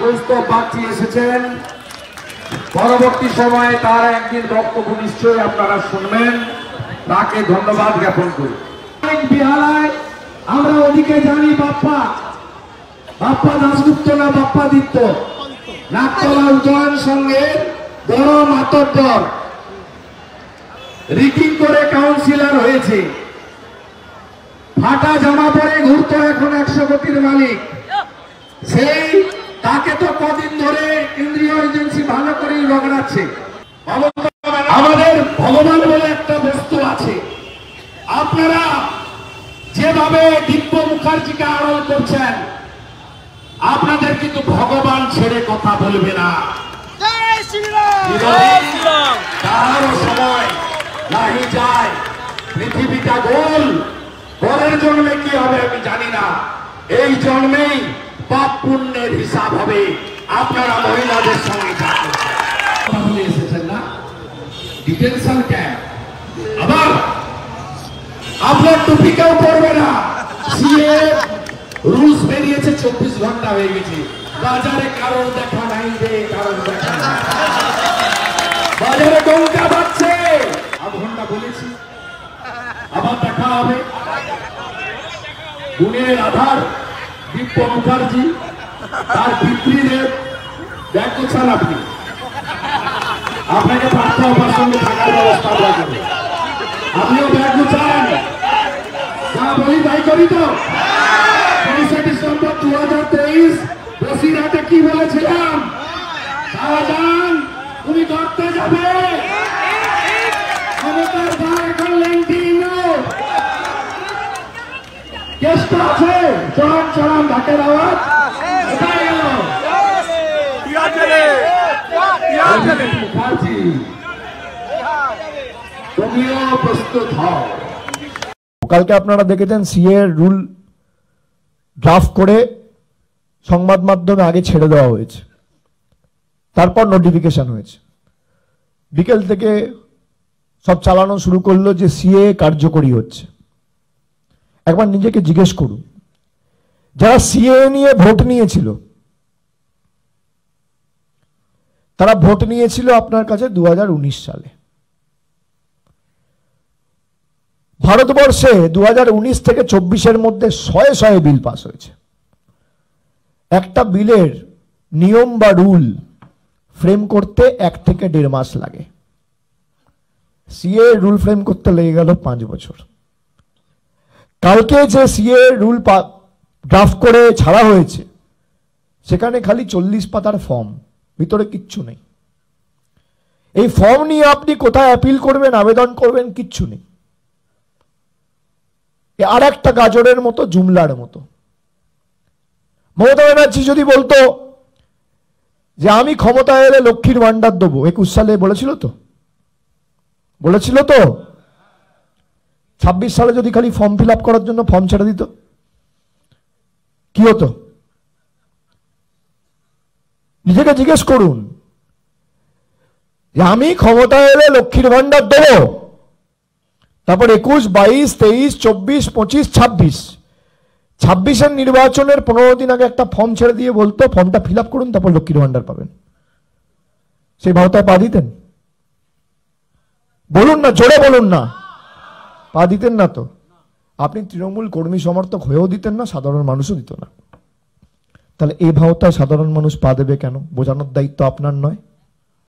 কৌস্তব বাগচি এসেছেন। পরবর্তী সময়ে তার একদিন বক্তব্য নিশ্চয়ই আপনারা শুনবেন, তাকে ধন্যবাদ জ্ঞাপন করি। বিহালায় আমরা ওদিকে জানি বাপ্পা দাশগুপ্ত না বাপ্পাদিত্য, নাকতলা উজ্জয়ন সঙ্গের বড় মাতব্বর, রিকিং করে কাউন্সিলর হয়েছে, ফাটা জামা পরে ঘুরতো, এখন 100 কোটির মালিক। সেই তাকে তো কদিন ধরে কেন্দ্রীয় এজেন্সি ভালো করেই রগড়াচ্ছে। আমাদের ভগবান বলে একটা বস্তু আছে। আপনারা যেভাবে দিব্য মুখার্জিকে আড়াল করছেন, আপনাদের কিন্তু ভগবান ছেড়ে কথা বলবে না। তারও সময় নাহি যায়, পৃথিবীটা গোল, পরের জন্মে কি হবে আমি জানি না, এই জন্মেই পাপ পুণ্যের হিসাব হবে। আপনারা মহিলাদের সঙ্গে এসেছেন না, ডিটেনশন ক্যাম্প, আবার আপনার টুপি কেউ পড়বে না। সিএ রুলস বেরিয়েছে, 24 ঘন্টা হয়ে গেছে, বাজারে কারণ দেখা নাই রে, কারণ দেখা নাই, বাজারে গঙ্গা বাজছে, আধ ঘন্টা বলেছি, আবার দেখা হবে। গুণের আধার দিব্য মুখার্জি, তার পিতৃদের ব্যাগ গোছান, আপনাকে পার্থ আমার সঙ্গে থাকার ব্যবস্থা করবে, আপনিও ব্যাগ গোছান, যা বলি তাই করি তো। 23শে ডিসেম্বর 2023 বসিরহাটে কি বলেছিলাম, শাহজাহান তুমি করতে যাবে, ক্ষমতার ভার এখন লেন্টিন চেষ্টা আছে, চড়ান চড়ান ঢাকের আওয়াজ কোথায় গেল? মুখার্জি তুমিও প্রস্তুত হও। কালকে আপনারা দেখেছেন সিএ রুল ড্রাফট করে সংবাদ মাধ্যমে আগে ছেড়ে দেওয়া হয়েছে, তারপর নোটিফিকেশন হয়েছে, বিকেল থেকে সব চালানো শুরু করলো যে সিএ কার্যকরী হচ্ছে। একবার নিজেকে জিজ্ঞেস করুন, যারা সিএ নিয়ে ভোট নিয়েছিল, তারা ভোট নিয়েছিল আপনার কাছে 2019 সালে। ভারতবর্ষে 2019 থেকে 24-এর মধ্যে শয়ে শয়ে বিল পাস হয়েছে। একটা বিলের নিয়ম বা রুল ফ্রেম করতে 1 থেকে 1.5 মাস লাগে, সিএ রুল ফ্রেম করতে লেগে গেল 5 বছর। কালকে যে সিএ রুল ড্রাফট করে ছাড়া হয়েছে, সেখানে খালি 40 পাতার ফর্ম, ভিতরে কিচ্ছু নেই। এই ফর্ম নিয়ে আপনি কোথায় অ্যাপিল করবেন, আবেদন করবেন, কিচ্ছু নেই। আর একটা গাজরের মতো, জুমলার মতো। মমতা ব্যানার্জি যদি বলতো যে আমি ক্ষমতায় এলে লক্ষ্মীর ভান্ডার দেবো, 21 সালে বলেছিল তো, 26 সালে যদি খালি ফর্ম ফিল আপ করার জন্য ফর্ম ছেড়ে দিত, কি হতো? নিজেকে জিজ্ঞেস করুন যে আমি ক্ষমতায় এলে লক্ষ্মীর ভান্ডার দেবো, তারপর 21, 22, 23, 24, 25, 26-এর নির্বাচনের 15 দিন আগে একটা ফর্ম ছেড়ে দিয়ে বলতো ফর্মটা ফিল আপ করুন, তারপর লক্ষ্মীর ভান্ডার পাবেন। সেই ভাওতায় পা দিতেন? বলুন না, জোরে বলুন না। পা দিতেন না তো। আপনি তৃণমূল কর্মী সমর্থক হয়েও দিতেন না, সাধারণ মানুষও দিত না। তাহলে এই ভাওতায় সাধারণ মানুষ পা দেবে কেন? বোঝানোর দায়িত্ব আপনার নয়?